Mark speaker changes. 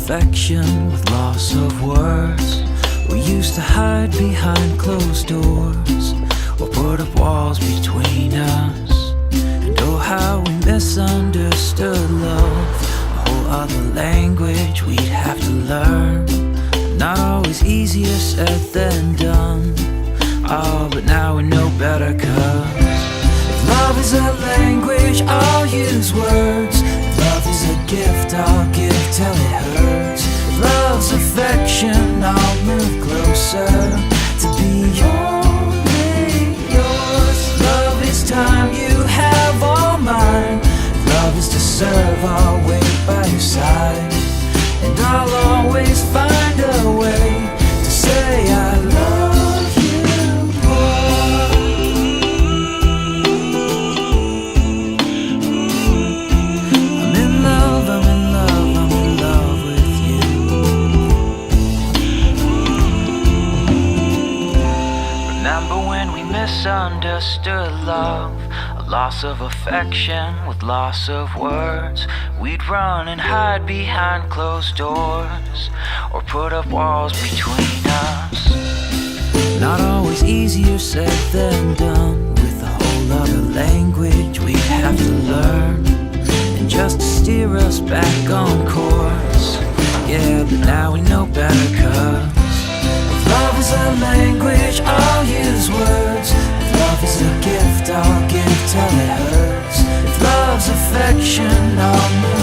Speaker 1: affection with loss of words. We used to hide behind closed doors or put up walls between us. And oh, how we misunderstood love, a whole other language we'd have to learn. Not always easier said than done. Oh, but now we know better, 'cause if love is a language, I'll use words. If love is a gift, I'll give till it hurts. If love's affection, I'll move closer to be only yours. Love is time, you have all mine. If love is to serve, I'll wait by your side. And I'll always find a way to say I love you more. I'm in love, I'm in love, I'm in love with you. Remember when we misunderstood love, a loss of affection with loss of words. We'd run and hide behind closed doors or put up walls between us. Not always easier said than done, with a whole other language we'd have to learn. And just to steer us back on course, yeah, but now we know better, 'cause if love is a language, I'll use words. If love is a gift, I'll give till it hurts. If love's affection, I'll move